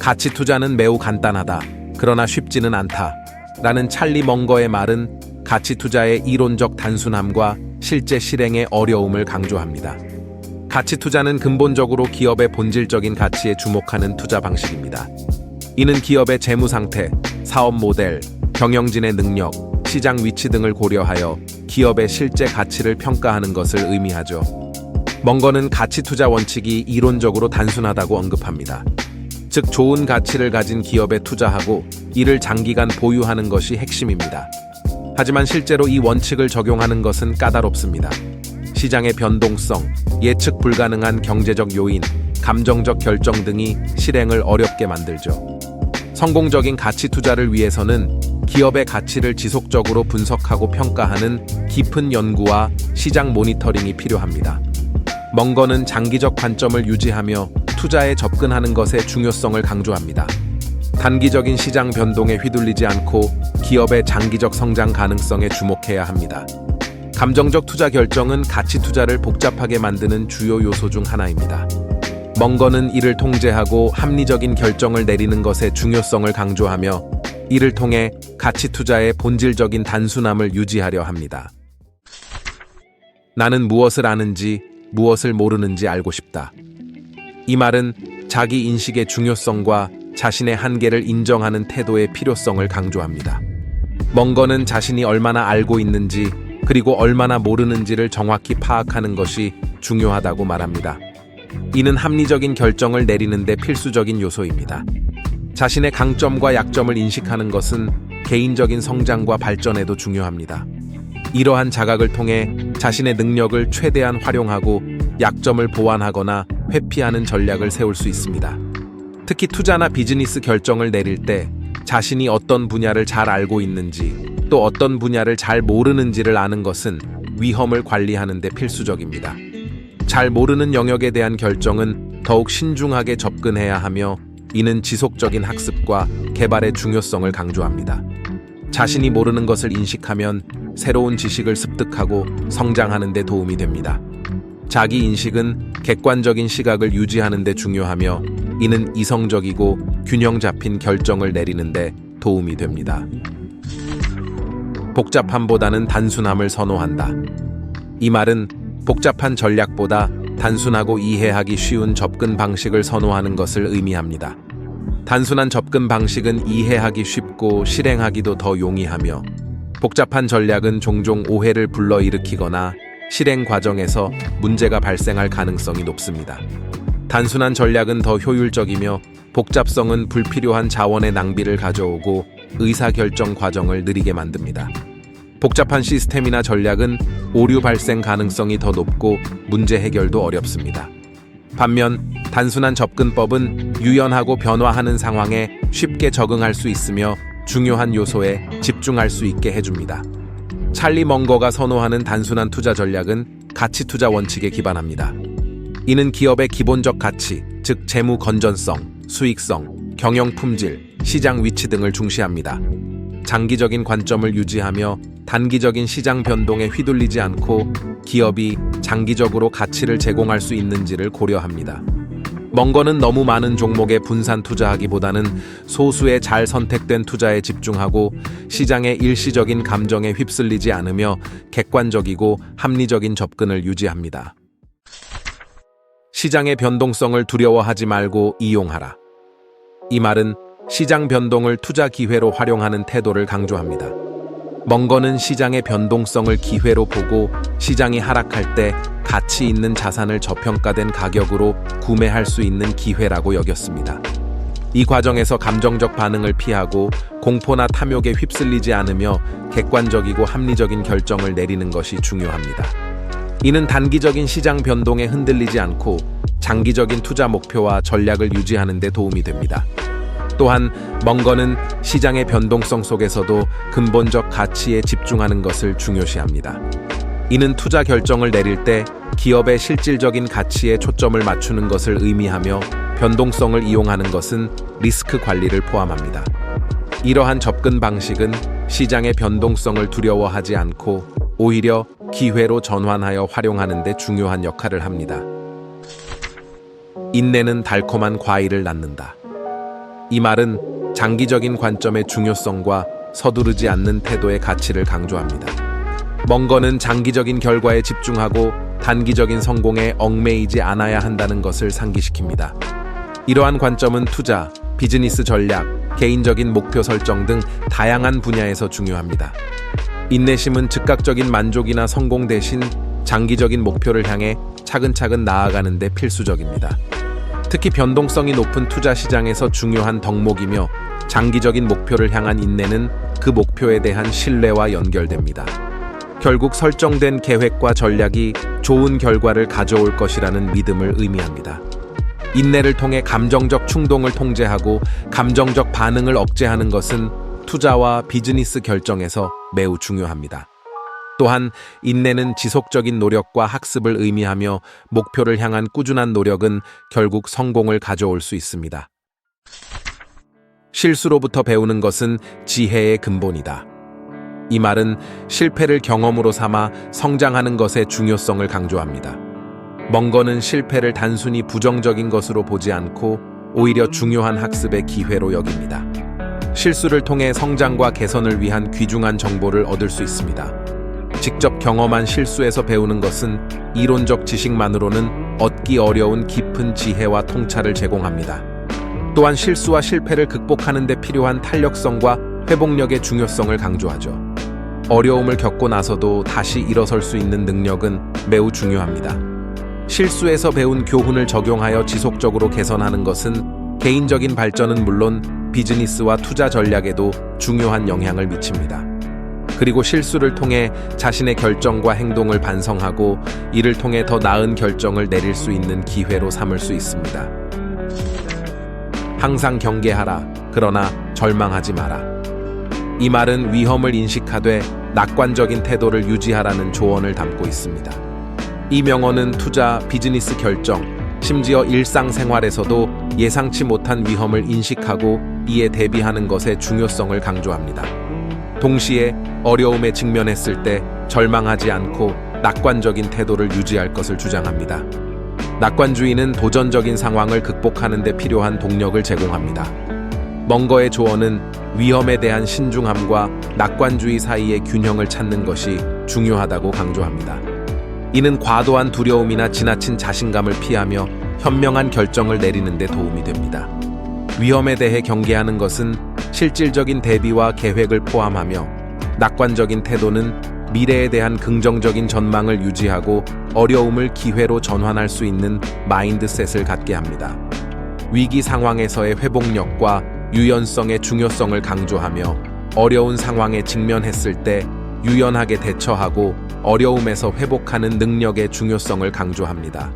가치 투자는 매우 간단하다. 그러나 쉽지는 않다. 라는 찰리 멍거의 말은 가치 투자의 이론적 단순함과 실제 실행의 어려움을 강조합니다. 가치 투자는 근본적으로 기업의 본질적인 가치에 주목하는 투자 방식입니다. 이는 기업의 재무 상태, 사업 모델, 경영진의 능력, 시장 위치 등을 고려하여 기업의 실제 가치를 평가하는 것을 의미하죠. 멍거는 가치 투자 원칙이 이론적으로 단순하다고 언급합니다. 즉, 좋은 가치를 가진 기업에 투자하고 이를 장기간 보유하는 것이 핵심입니다. 하지만 실제로 이 원칙을 적용하는 것은 까다롭습니다. 시장의 변동성, 예측 불가능한 경제적 요인, 감정적 결정 등이 실행을 어렵게 만들죠. 성공적인 가치 투자를 위해서는 기업의 가치를 지속적으로 분석하고 평가하는 깊은 연구와 시장 모니터링이 필요합니다. 멍거는 장기적 관점을 유지하며 투자에 접근하는 것의 중요성을 강조합니다. 단기적인 시장 변동에 휘둘리지 않고 기업의 장기적 성장 가능성에 주목해야 합니다. 감정적 투자 결정은 가치 투자를 복잡하게 만드는 주요 요소 중 하나입니다. 멍거는 이를 통제하고 합리적인 결정을 내리는 것의 중요성을 강조하며 이를 통해 가치 투자의 본질적인 단순함을 유지하려 합니다. 나는 무엇을 아는지, 무엇을 모르는지 알고 싶다. 이 말은 자기 인식의 중요성과 자신의 한계를 인정하는 태도의 필요성을 강조합니다. 멍거는 자신이 얼마나 알고 있는지 그리고 얼마나 모르는지를 정확히 파악하는 것이 중요하다고 말합니다. 이는 합리적인 결정을 내리는 데 필수적인 요소입니다. 자신의 강점과 약점을 인식하는 것은 개인적인 성장과 발전에도 중요합니다. 이러한 자각을 통해 자신의 능력을 최대한 활용하고 약점을 보완하거나 회피하는 전략을 세울 수 있습니다. 특히 투자나 비즈니스 결정을 내릴 때 자신이 어떤 분야를 잘 알고 있는지 또 어떤 분야를 잘 모르는지를 아는 것은 위험을 관리하는 데 필수적입니다. 잘 모르는 영역에 대한 결정은 더욱 신중하게 접근해야 하며 이는 지속적인 학습과 개발의 중요성을 강조합니다. 자신이 모르는 것을 인식하면 새로운 지식을 습득하고 성장하는 데 도움이 됩니다. 자기 인식은 객관적인 시각을 유지하는 데 중요하며 이는 이성적이고 균형 잡힌 결정을 내리는 데 도움이 됩니다. 복잡함보다는 단순함을 선호한다. 이 말은 복잡한 전략보다 단순하고 이해하기 쉬운 접근 방식을 선호하는 것을 의미합니다. 단순한 접근 방식은 이해하기 쉽고 실행하기도 더 용이하며 복잡한 전략은 종종 오해를 불러일으키거나 실행 과정에서 문제가 발생할 가능성이 높습니다. 단순한 전략은 더 효율적이며 복잡성은 불필요한 자원의 낭비를 가져오고 의사결정 과정을 느리게 만듭니다. 복잡한 시스템이나 전략은 오류 발생 가능성이 더 높고 문제 해결도 어렵습니다. 반면 단순한 접근법은 유연하고 변화하는 상황에 쉽게 적응할 수 있으며 중요한 요소에 집중할 수 있게 해줍니다. 찰리 멍거가 선호하는 단순한 투자 전략은 가치 투자 원칙에 기반합니다. 이는 기업의 기본적 가치, 즉 재무 건전성, 수익성, 경영 품질, 시장 위치 등을 중시합니다. 장기적인 관점을 유지하며 단기적인 시장 변동에 휘둘리지 않고 기업이 장기적으로 가치를 제공할 수 있는지를 고려합니다. 멍거는 너무 많은 종목에 분산 투자하기보다는 소수의 잘 선택된 투자에 집중하고 시장의 일시적인 감정에 휩쓸리지 않으며 객관적이고 합리적인 접근을 유지합니다. 시장의 변동성을 두려워하지 말고 이용하라. 이 말은 시장 변동을 투자 기회로 활용하는 태도를 강조합니다. 멍거는 시장의 변동성을 기회로 보고 시장이 하락할 때 가치 있는 자산을 저평가된 가격으로 구매할 수 있는 기회라고 여겼습니다. 이 과정에서 감정적 반응을 피하고 공포나 탐욕에 휩쓸리지 않으며 객관적이고 합리적인 결정을 내리는 것이 중요합니다. 이는 단기적인 시장 변동에 흔들리지 않고 장기적인 투자 목표와 전략을 유지하는 데 도움이 됩니다. 또한 멍거는 시장의 변동성 속에서도 근본적 가치에 집중하는 것을 중요시합니다. 이는 투자 결정을 내릴 때 기업의 실질적인 가치에 초점을 맞추는 것을 의미하며 변동성을 이용하는 것은 리스크 관리를 포함합니다. 이러한 접근 방식은 시장의 변동성을 두려워하지 않고 오히려 기회로 전환하여 활용하는 데 중요한 역할을 합니다. 인내는 달콤한 과일을 낳는다. 이 말은 장기적인 관점의 중요성과 서두르지 않는 태도의 가치를 강조합니다. 멍거는 장기적인 결과에 집중하고 단기적인 성공에 얽매이지 않아야 한다는 것을 상기시킵니다. 이러한 관점은 투자, 비즈니스 전략, 개인적인 목표 설정 등 다양한 분야에서 중요합니다. 인내심은 즉각적인 만족이나 성공 대신 장기적인 목표를 향해 차근차근 나아가는 데 필수적입니다. 특히 변동성이 높은 투자 시장에서 중요한 덕목이며 장기적인 목표를 향한 인내는 그 목표에 대한 신뢰와 연결됩니다. 결국 설정된 계획과 전략이 좋은 결과를 가져올 것이라는 믿음을 의미합니다. 인내를 통해 감정적 충동을 통제하고 감정적 반응을 억제하는 것은 투자와 비즈니스 결정에서 매우 중요합니다. 또한 인내는 지속적인 노력과 학습을 의미하며 목표를 향한 꾸준한 노력은 결국 성공을 가져올 수 있습니다. 실수로부터 배우는 것은 지혜의 근본이다. 이 말은 실패를 경험으로 삼아 성장하는 것의 중요성을 강조합니다. 멍거는 실패를 단순히 부정적인 것으로 보지 않고 오히려 중요한 학습의 기회로 여깁니다. 실수를 통해 성장과 개선을 위한 귀중한 정보를 얻을 수 있습니다. 직접 경험한 실수에서 배우는 것은 이론적 지식만으로는 얻기 어려운 깊은 지혜와 통찰을 제공합니다. 또한 실수와 실패를 극복하는 데 필요한 탄력성과 회복력의 중요성을 강조하죠. 어려움을 겪고 나서도 다시 일어설 수 있는 능력은 매우 중요합니다. 실수에서 배운 교훈을 적용하여 지속적으로 개선하는 것은 개인적인 발전은 물론 비즈니스와 투자 전략에도 중요한 영향을 미칩니다. 그리고 실수를 통해 자신의 결정과 행동을 반성하고 이를 통해 더 나은 결정을 내릴 수 있는 기회로 삼을 수 있습니다. 항상 경계하라. 그러나 절망하지 마라. 이 말은 위험을 인식하되 낙관적인 태도를 유지하라는 조언을 담고 있습니다. 이 명언은 투자, 비즈니스 결정, 심지어 일상생활에서도 예상치 못한 위험을 인식하고 이에 대비하는 것의 중요성을 강조합니다. 동시에 어려움에 직면했을 때 절망하지 않고 낙관적인 태도를 유지할 것을 주장합니다. 낙관주의는 도전적인 상황을 극복하는 데 필요한 동력을 제공합니다. 멍거의 조언은 위험에 대한 신중함과 낙관주의 사이의 균형을 찾는 것이 중요하다고 강조합니다. 이는 과도한 두려움이나 지나친 자신감을 피하며 현명한 결정을 내리는 데 도움이 됩니다. 위험에 대해 경계하는 것은 실질적인 대비와 계획을 포함하며 낙관적인 태도는 미래에 대한 긍정적인 전망을 유지하고 어려움을 기회로 전환할 수 있는 마인드셋을 갖게 합니다. 위기 상황에서의 회복력과 유연성의 중요성을 강조하며 어려운 상황에 직면했을 때 유연하게 대처하고 어려움에서 회복하는 능력의 중요성을 강조합니다.